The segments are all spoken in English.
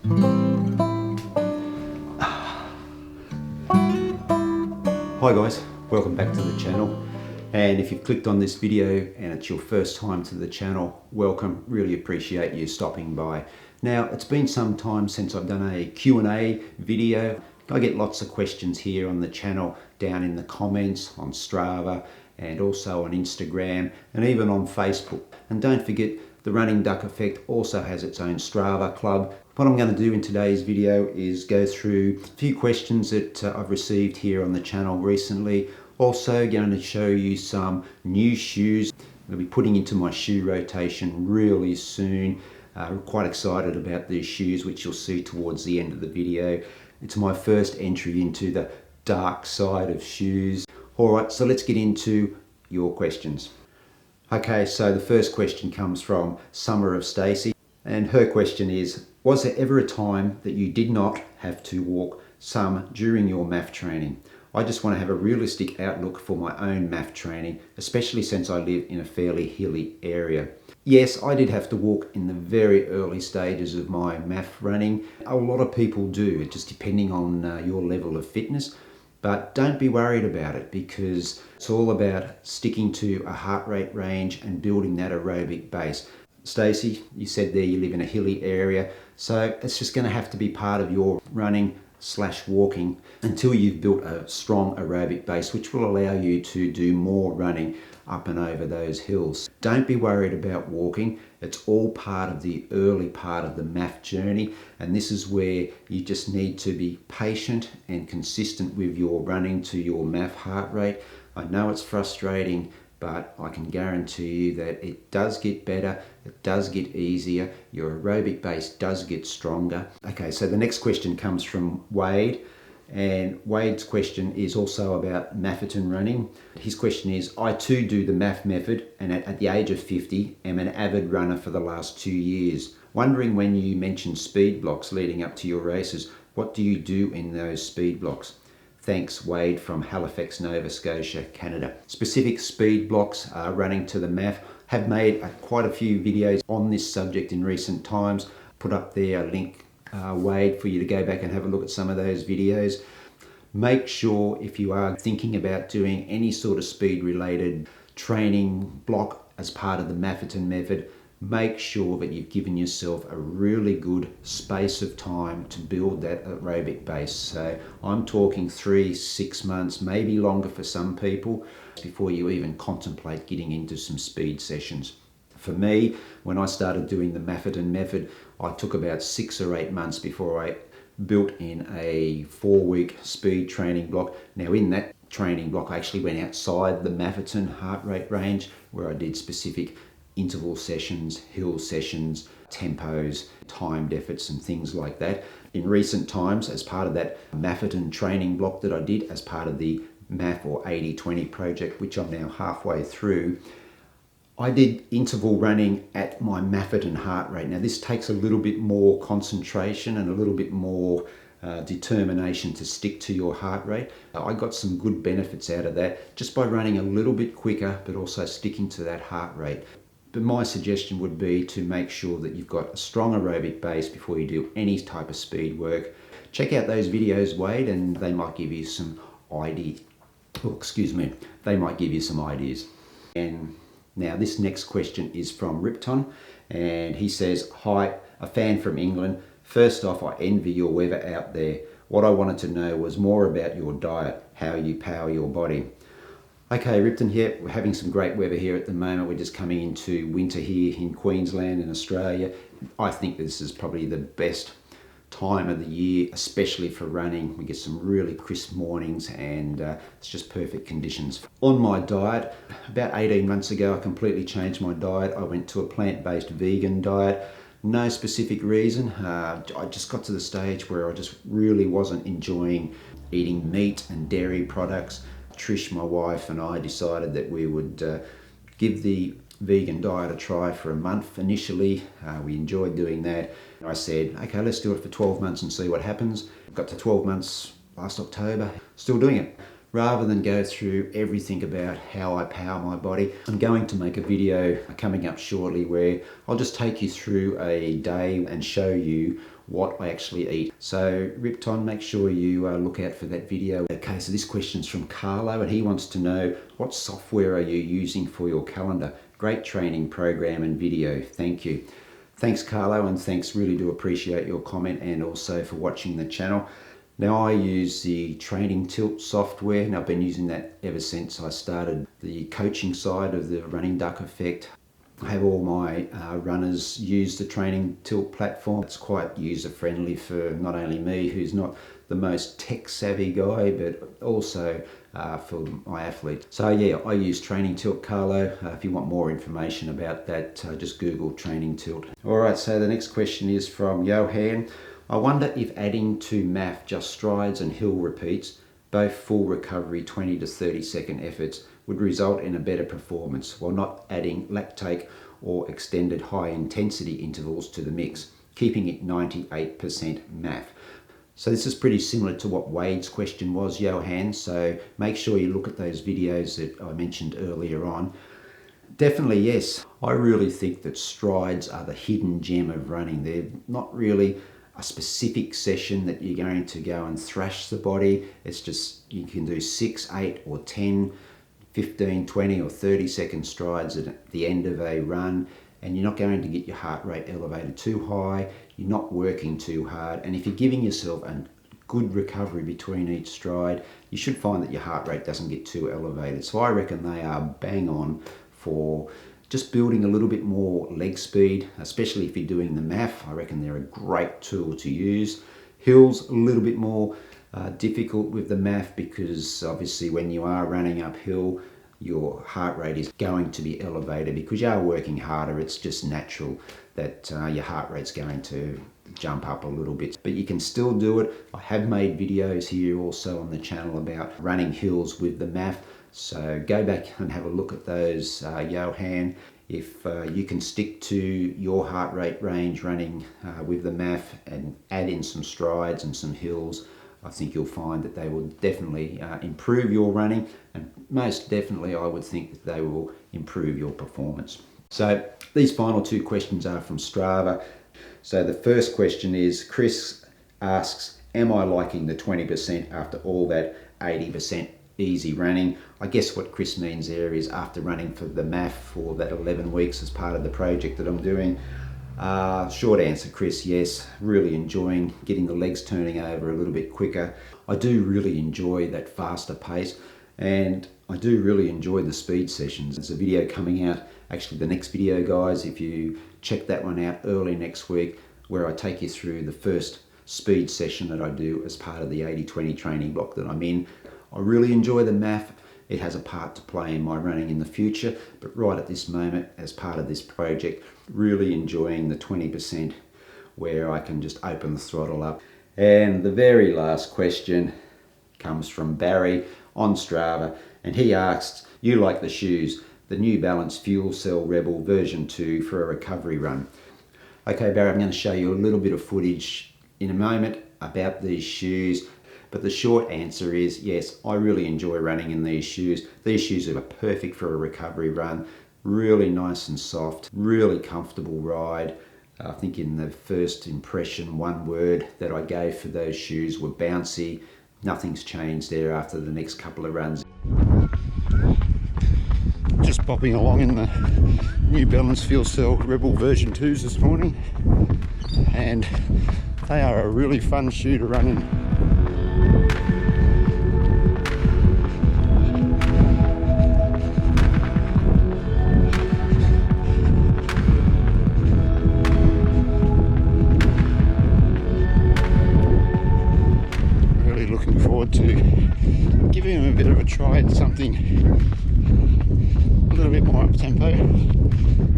Hi guys, welcome back to the channel. And if you've clicked on this video and it's your first time to the channel, welcome. Really appreciate you stopping by. Now, it's been some time since I've done a Q&A video. I get lots of questions here on the channel, down in the comments, on Strava, and also on Instagram, and even on Facebook. And don't forget, the Running Duck Effect also has its own Strava club. What I'm going to do in today's video is go through a few questions that I've received here on the channel recently. Also going to show you some new shoes I'll be putting into my shoe rotation really soon. I'm quite excited about these shoes, which you'll see towards the end of the video. It's my first entry into the dark side of shoes. Alright, so let's get into your questions. Okay, so the first question comes from Summer of Stacey, and her question is, was there ever a time that you did not have to walk some during your MAF training? I just want to have a realistic outlook for my own MAF training, especially since I live in a fairly hilly area. Yes, I did have to walk in the very early stages of my MAF running. A lot of people do, just depending on your level of fitness. But don't be worried about it, because it's all about sticking to a heart rate range and building that aerobic base. Stacey, you said there you live in a hilly area, so it's just going to have to be part of your running / walking until you've built a strong aerobic base, which will allow you to do more running up and over those hills. Don't be worried about walking. It's all part of the early part of the MAF journey, and this is where you just need to be patient and consistent with your running to your MAF heart rate. I know it's frustrating, but I can guarantee you that it does get better, it does get easier, your aerobic base does get stronger. Okay, so the next question comes from Wade, and Wade's question is also about Maffetone running. His question is, I too do the MAF method, and at the age of 50 am an avid runner for the last 2 years. Wondering, when you mentioned speed blocks leading up to your races, what do you do in those speed blocks? Thanks, Wade from Halifax, Nova Scotia, Canada. Specific speed blocks running to the MAF. Have made quite a few videos on this subject in recent times. Put up there a link, Wade, for you to go back and have a look at some of those videos. Make sure, if you are thinking about doing any sort of speed related training block as part of the Maffetone method, make sure that you've given yourself a really good space of time to build that aerobic base. So I'm talking 3-6 months, maybe longer for some people, before you even contemplate getting into some speed sessions. For me, when I started doing the Maffetone method, I took about 6 or 8 months before I built in a 4-week speed training block. Now, in that training block, I actually went outside the Maffetone heart rate range, where I did specific interval sessions, hill sessions, tempos, timed efforts and things like that. In recent times, as part of that Maffetone training block that I did as part of the MAF or 80-20 project, which I'm now halfway through, I did interval running at my Maffetone heart rate. Now, this takes a little bit more concentration and a little bit more determination to stick to your heart rate. I got some good benefits out of that just by running a little bit quicker, but also sticking to that heart rate. But my suggestion would be to make sure that you've got a strong aerobic base before you do any type of speed work. Check out those videos, Wade, and they might give you some ideas. They might give you some ideas. And now this next question is from Ripton, and he says, hi, a fan from England. First off, I envy your weather out there. What I wanted to know was more about your diet, how you power your body. Okay, Ripton here. We're having some great weather here at the moment. We're just coming into winter here in Queensland in Australia. I think this is probably the best time of the year, especially for running. We get some really crisp mornings, and it's just perfect conditions. On my diet, about 18 months ago, I completely changed my diet. I went to a plant-based vegan diet. No specific reason. I just got to the stage where I just really wasn't enjoying eating meat and dairy products. Trish, my wife, and I decided that we would give the vegan diet a try for a month initially. We enjoyed doing that. I said, okay, let's do it for 12 months and see what happens. Got to 12 months last October, still doing it. rather than go through everything about how I power my body, I'm going to make a video coming up shortly where I'll just take you through a day and show you what I actually eat. So Ripton, make sure you look out for that video. Okay, so this question's from Carlo, and he wants to know, what software are you using for your calendar? Great training program and video, thank you. Thanks Carlo, and thanks, really do appreciate your comment and also for watching the channel. Now I use the didnt software, and I've been using that ever since I started the coaching side of the Running Duck Effect. I have all my runners use the didnt platform. It's quite user friendly for not only me, who's not the most tech savvy guy, but also for my athletes. So yeah, I use didnt, Carlo. If you want more information about that, just Google didnt. All right, so the next question is from Johan. I wonder if adding to MAF just strides and hill repeats, both full recovery 20 to 30 second efforts, would result in a better performance while not adding lactate or extended high intensity intervals to the mix, keeping it 98% MAF. So this is pretty similar to what Wade's question was, Johan, so make sure you look at those videos that I mentioned earlier on. Definitely yes, I really think that strides are the hidden gem of running. They're not really a specific session that you're going to go and thrash the body. It's just, you can do 6, 8 or 10, 15, 20 or 30 second strides at the end of a run, and you're not going to get your heart rate elevated too high, you're not working too hard, and if you're giving yourself a good recovery between each stride, you should find that your heart rate doesn't get too elevated. So I reckon they are bang on for just building a little bit more leg speed, especially if you're doing the MAF. I reckon they're a great tool to use. Hills, a little bit more difficult with the MAF, because obviously when you are running uphill, your heart rate is going to be elevated because you are working harder. It's just natural that your heart rate's going to jump up a little bit, but you can still do it. I have made videos here also on the channel about running hills with the MAF. So go back and have a look at those, Johan. If you can stick to your heart rate range running with the MAF and add in some strides and some hills, I think you'll find that they will definitely improve your running, and most definitely I would think that they will improve your performance. So these final two questions are from Strava. So the first question is, Chris asks, am I liking the 20% after all that 80% easy running? I guess what Chris means there is after running for the MAF for that 11 weeks as part of the project that I'm doing. Short answer, Chris, yes. Really enjoying getting the legs turning over a little bit quicker. I do really enjoy that faster pace, and I do really enjoy the speed sessions. There's a video coming out, actually the next video, guys, if you check that one out early next week, where I take you through the first speed session that I do as part of the 80-20 training block that I'm in. I really enjoy the MAF. It has a part to play in my running in the future, but right at this moment, as part of this project, really enjoying the 20% where I can just open the throttle up. And the very last question comes from Barry on Strava, and he asks, you like the shoes, the New Balance Fuel Cell Rebel version 2 for a recovery run. Okay, Barry, I'm going to show you a little bit of footage in a moment about these shoes. But the short answer is yes, I really enjoy running in these shoes. These shoes are perfect for a recovery run. Really nice and soft, really comfortable ride. I think in the first impression, one word that I gave for those shoes were bouncy. Nothing's changed there after the next couple of runs. Just bopping along in the New Balance Fuel Cell Rebel version 2s this morning. And they are a really fun shoe to run in. To giving them a bit of a try at something a little bit more up tempo,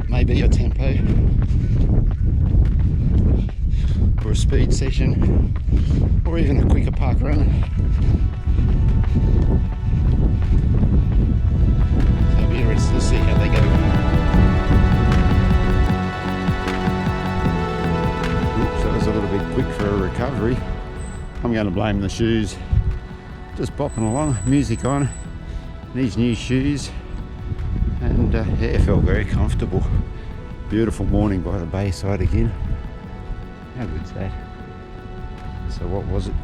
maybe a tempo or a speed session, or even a quicker park run. So I'll be interested to see how they go. Oops, that was a little bit quick for a recovery. I'm going to blame the shoes. just bopping along, music on, these new shoes, and yeah, it felt very comfortable. Beautiful morning by the bayside again. How good's that? So what was it?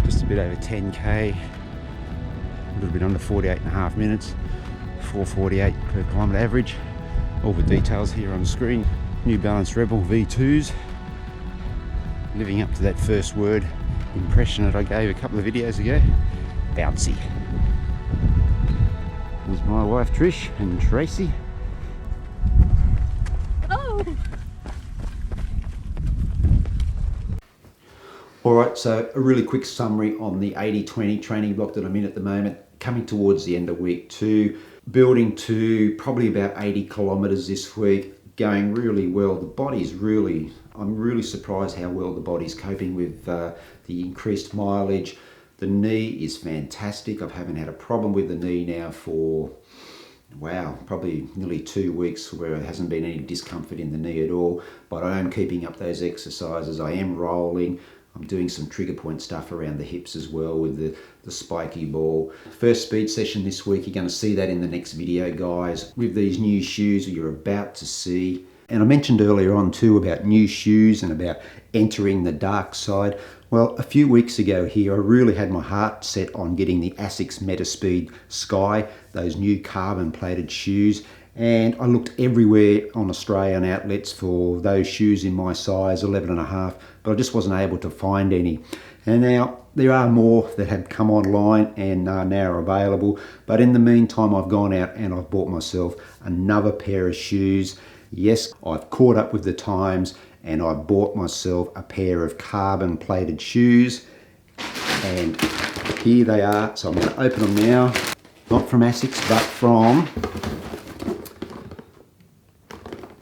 Just a bit over 10k, a little bit under 48.5 minutes, 4:48 per kilometre average. All the details here on the screen. New Balance Rebel V2s. Living up to that first word impression that I gave a couple of videos ago. Bouncy. There's my wife Trish and Tracy. Oh! Alright, so a really quick summary on the 80-20 training block that I'm in at the moment. Coming towards the end of week 2, building to probably about 80 kilometres this week. Going really well. The body's really, I'm really surprised how well the body's coping with the increased mileage. The knee is fantastic. I haven't had a problem with the knee now for, wow, probably nearly 2 weeks where there hasn't been any discomfort in the knee at all. But I am keeping up those exercises. I am rolling. I'm doing some trigger point stuff around the hips as well with the spiky ball. First speed session this week, you're going to see that in the next video, guys, with these new shoes you're about to see. And I mentioned earlier on too about new shoes and about entering the dark side. Well, a few weeks ago here, I really had my heart set on getting the Asics Metaspeed Sky, those new carbon plated shoes. And I looked everywhere on Australian outlets for those shoes in my size, 11.5, but I just wasn't able to find any. And now there are more that have come online and are now available. But in the meantime, I've gone out and I've bought myself another pair of shoes. Yes, I've caught up with the times and I've bought myself a pair of carbon plated shoes. And here they are. So I'm going to open them now. Not from Asics, but from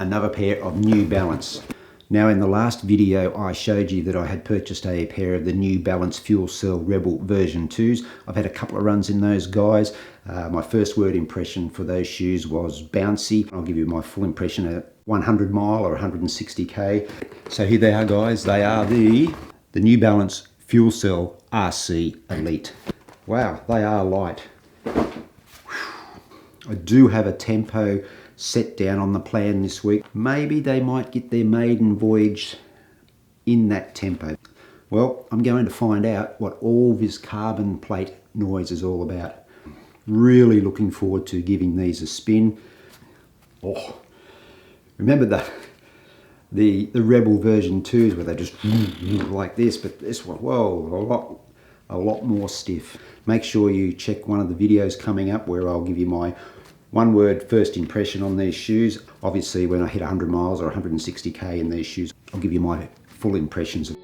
another pair of New Balance. Now in the last video I showed you that I had purchased a pair of the New Balance Fuel Cell Rebel version 2s. I've had a couple of runs in those guys. My first word impression for those shoes was bouncy. I'll give you my full impression at 100 mile or 160k. So here they are, guys. They are the New Balance Fuel Cell RC Elite. Wow, they are light. I do have a tempo set down on the plan this week. Maybe they might get their maiden voyage in that tempo. Well, I'm going to find out what all this carbon plate noise is all about. Really looking forward to giving these a spin. Oh, remember the Rebel version 2s where they just like this, but this one, whoa, a lot more stiff. Make sure you check one of the videos coming up where I'll give you my one word first impression on these shoes. Obviously when I hit 100 miles or 160k in these shoes, I'll give you my full impressions.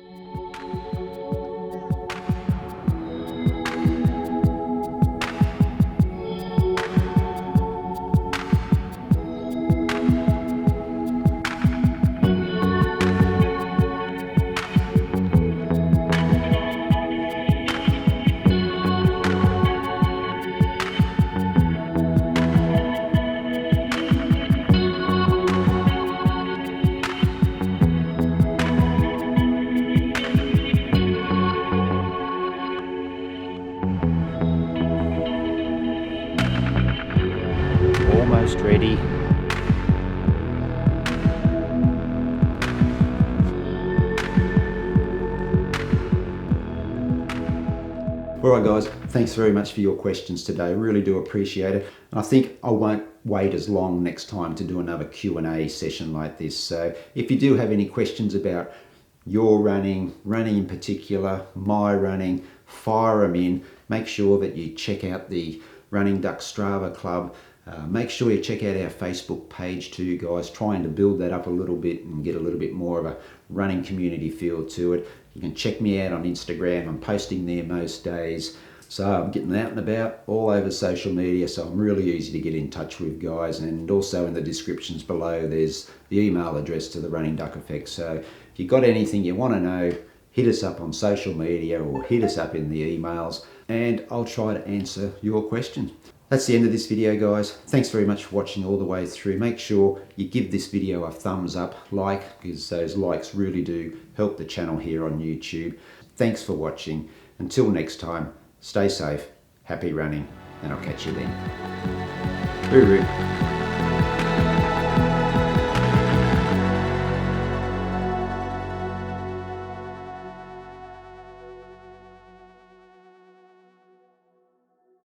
Almost ready. Alright guys, thanks very much for your questions today. Really do appreciate it. And I think I won't wait as long next time to do another Q&A session like this. So if you do have any questions about your running in particular, my running, fire them in. Make sure that you check out the Running Duck Strava Club. Make sure you check out our Facebook page too, guys, trying to build that up a little bit and get a little bit more of a running community feel to it. You can check me out on Instagram. I'm posting there most days. So I'm getting out and about all over social media, so I'm really easy to get in touch with, guys. And also in the descriptions below, there's the email address to the Running Duck Effect. So if you've got anything you want to know, hit us up on social media or hit us up in the emails, and I'll try to answer your questions. That's the end of this video, guys. Thanks very much for watching all the way through. Make sure you give this video a thumbs up, because those likes really do help the channel here on YouTube. Thanks for watching. Until next time, Stay safe, happy running, and I'll catch you then. Hooroo.